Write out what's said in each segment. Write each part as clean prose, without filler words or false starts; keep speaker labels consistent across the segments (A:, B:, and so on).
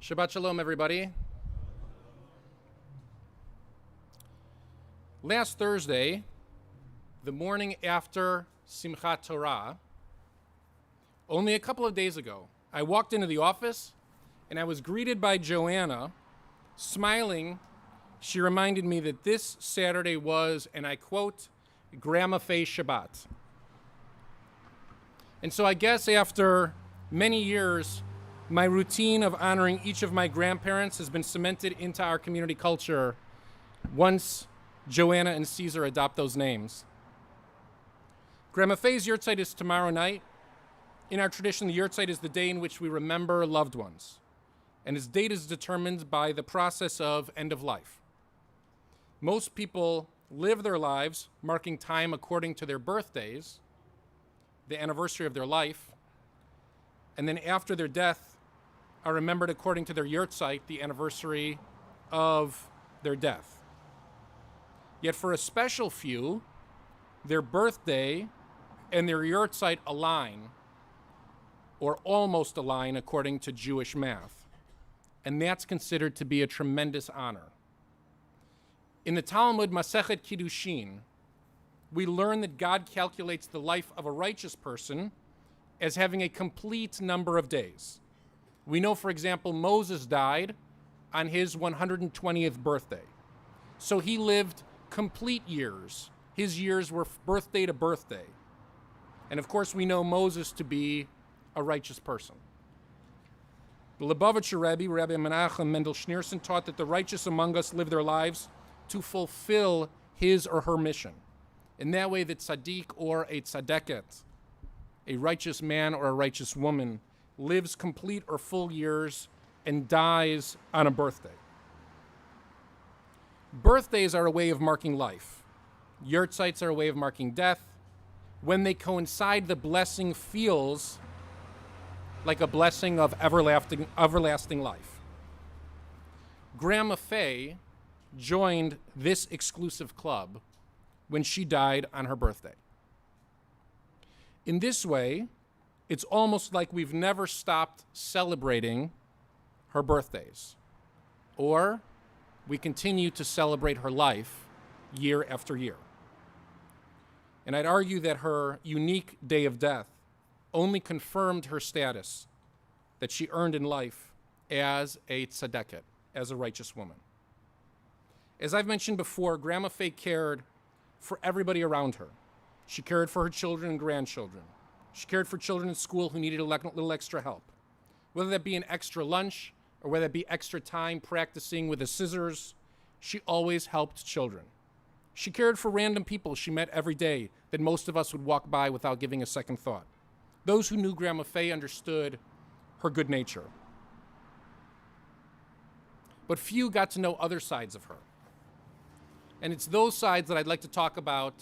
A: Shabbat Shalom, everybody. Last Thursday, the morning after Simchat Torah, only a couple of days ago, I walked into the office and I was greeted by Joanna, smiling. She reminded me that this Saturday was, and I quote, Gramma Shabbat. And so I guess after many years, my routine of honoring each of my grandparents has been cemented into our community culture once Joanna and Caesar adopt those names. Gramma Faye's Yurtzeit is tomorrow night. In our tradition, the Yurtzeit is the day in which we remember loved ones, and its date is determined by the process of end of life. Most people live their lives marking time according to their birthdays, the anniversary of their life, and then after their death are remembered according to their Yurtzeit, the anniversary of their death. Yet for a special few, their birthday and their Yurtzeit align, or almost align according to Jewish math. And that's considered to be a tremendous honor. In the Talmud Masechet Kiddushin, we learn that God calculates the life of a righteous person as having a complete number of days. We know, for example, Moses died on his 120th birthday. So he lived complete years. His years were birthday to birthday. And of course, we know Moses to be a righteous person. The Lebovitz Rabbi Menachem Mendel Schneerson, taught that the righteous among us live their lives to fulfill his or her mission. In that way, the tzaddik or a tzadeket, a righteous man or a righteous woman, lives complete or full years and dies on a birthday. Birthdays are a way of marking life. Yurtzeits are a way of marking death. When they coincide, the blessing feels like a blessing of everlasting life. Gramma Faye joined this exclusive club when she died on her birthday. In this way, it's almost like we've never stopped celebrating her birthdays, or we continue to celebrate her life year after year. And I'd argue that her unique day of death only confirmed her status that she earned in life as a tzadeket, as a righteous woman. As I've mentioned before, Gramma Faye cared for everybody around her. She cared for her children and grandchildren. She cared for children in school who needed a little extra help, whether that be an extra lunch or whether that be extra time practicing with the scissors. She always helped children. She cared for random people she met every day that most of us would walk by without giving a second thought. Those who knew Gramma Faye understood her good nature. But few got to know other sides of her. And it's those sides that I'd like to talk about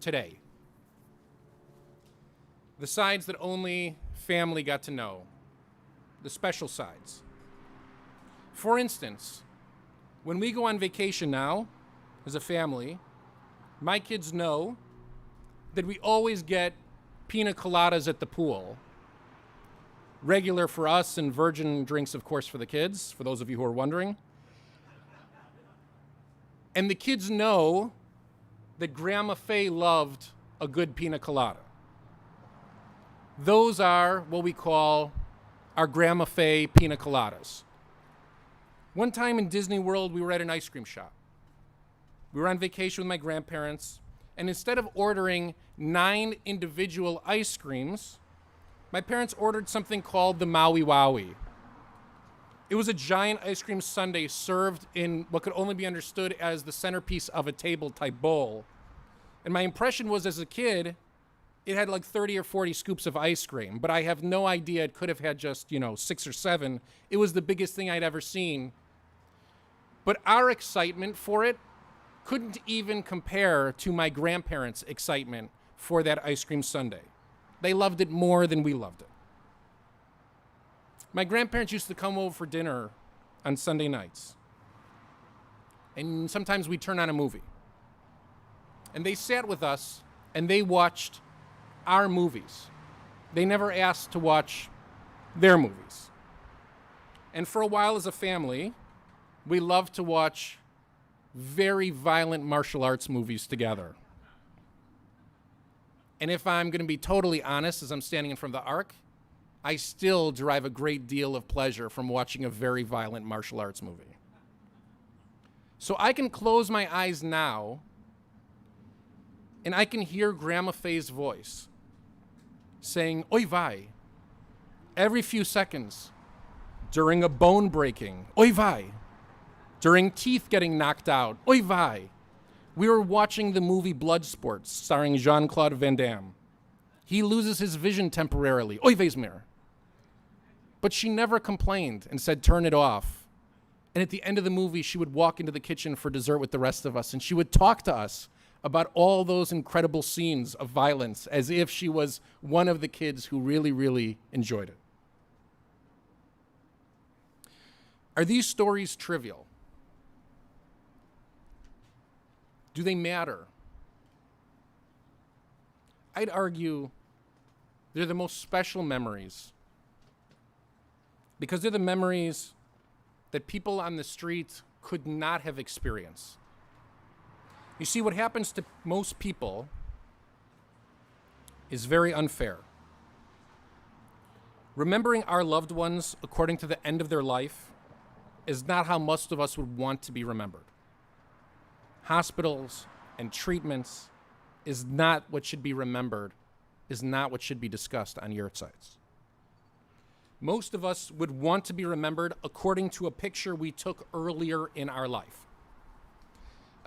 A: today. The sides that only family got to know, the special sides. For instance, when we go on vacation now, as a family, my kids know that we always get pina coladas at the pool. Regular for us, and virgin drinks, of course, for the kids, for those of you who are wondering. And the kids know that Gramma Faye loved a good pina colada. Those are what we call our Gramma Faye pina coladas. One time in Disney World, we were at an ice cream shop. We were on vacation with my grandparents, and instead of ordering 9 individual ice creams, my parents ordered something called the Maui Wowie. It was a giant ice cream sundae served in what could only be understood as the centerpiece of a table-type bowl. And my impression was, as a kid, it had like 30 or 40 scoops of ice cream, but I have no idea. It could have had just, 6 or 7. It was the biggest thing I'd ever seen. But our excitement for it couldn't even compare to my grandparents' excitement for that ice cream sundae. They loved it more than we loved it. My grandparents used to come over for dinner on Sunday nights. And sometimes we'd turn on a movie. And they sat with us and they watched our movies. They never asked to watch their movies. And for a while as a family, we loved to watch very violent martial arts movies together. And if I'm going to be totally honest, as I'm standing in front of the Ark, I still derive a great deal of pleasure from watching a very violent martial arts movie. So I can close my eyes now, and I can hear Grandma Faye's voice saying, "Oy vey," every few seconds, during a bone breaking, "Oy vey," during teeth getting knocked out, "Oy vey." We were watching the movie Bloodsport, starring Jean-Claude Van Damme. He loses his vision temporarily, "Oy veysmir." But she never complained and said, "Turn it off." And at the end of the movie, she would walk into the kitchen for dessert with the rest of us, and she would talk to us about all those incredible scenes of violence as if she was one of the kids who really, really enjoyed it. Are these stories trivial? Do they matter? I'd argue they're the most special memories because they're the memories that people on the street could not have experienced. You see, what happens to most people is very unfair. Remembering our loved ones according to the end of their life is not how most of us would want to be remembered. Hospitals and treatments is not what should be remembered, is not what should be discussed on yurtzites. Most of us would want to be remembered according to a picture we took earlier in our life.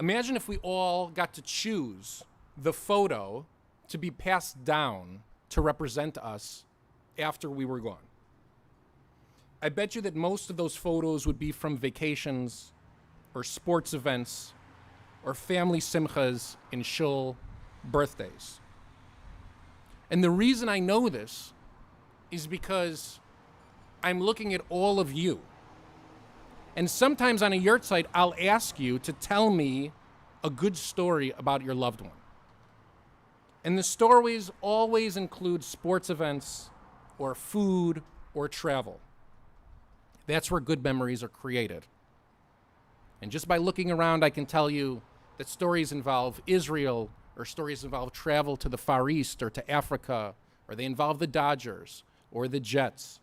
A: Imagine if we all got to choose the photo to be passed down to represent us after we were gone. I bet you that most of those photos would be from vacations or sports events or family simchas in shul, birthdays. And the reason I know this is because I'm looking at all of you. And sometimes on a yurtzeit, I'll ask you to tell me a good story about your loved one. And the stories always include sports events or food or travel. That's where good memories are created. And just by looking around, I can tell you that stories involve Israel, or stories involve travel to the Far East or to Africa, or they involve the Dodgers or the Jets.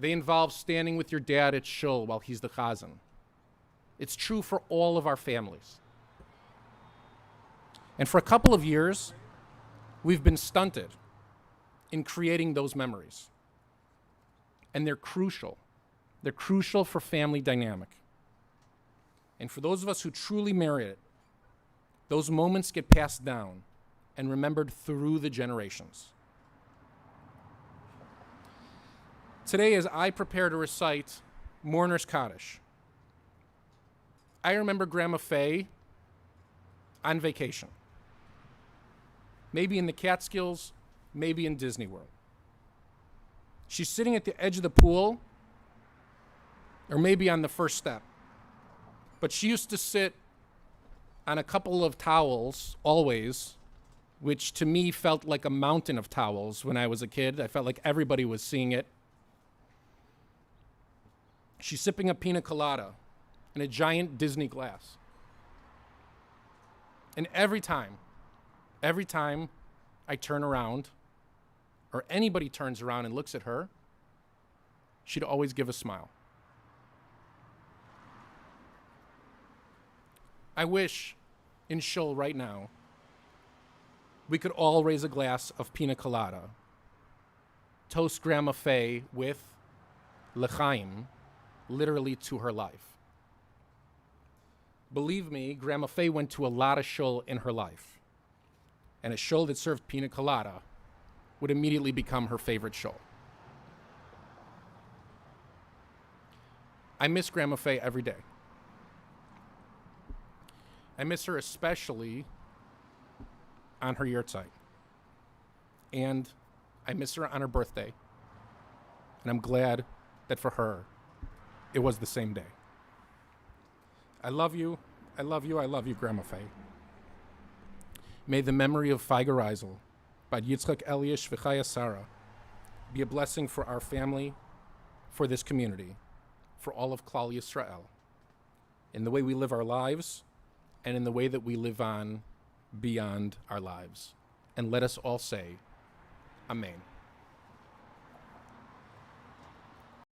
A: They involve standing with your dad at shul while he's the chazan. It's true for all of our families. And for a couple of years, we've been stunted in creating those memories. And they're crucial. They're crucial for family dynamic. And for those of us who truly merit it, those moments get passed down and remembered through the generations. Today, as I prepare to recite Mourner's Kaddish, I remember Grandma Faye on vacation. Maybe in the Catskills, maybe in Disney World. She's sitting at the edge of the pool, or maybe on the first step. But she used to sit on a couple of towels, always, which to me felt like a mountain of towels when I was a kid. I felt like everybody was seeing it. She's sipping a pina colada in a giant Disney glass. And every time I turn around, or anybody turns around and looks at her, she'd always give a smile. I wish in shul right now we could all raise a glass of pina colada, toast Grandma Faye with l'chaim, literally to her life. Believe me, Grandma Faye went to a lot of shul in her life, and a shul that served pina colada would immediately become her favorite shul. I miss Grandma Faye every day. I miss her especially on her yurtzeit. And I miss her on her birthday. And I'm glad that for her, it was the same day. I love you. I love you. I love you, Grandma Faye. May the memory of Feiger Reisel, Bad Yitzchak Eliash V'chaya Sarah, be a blessing for our family, for this community, for all of Klal Yisrael, in the way we live our lives and in the way that we live on beyond our lives. And let us all say, Amen.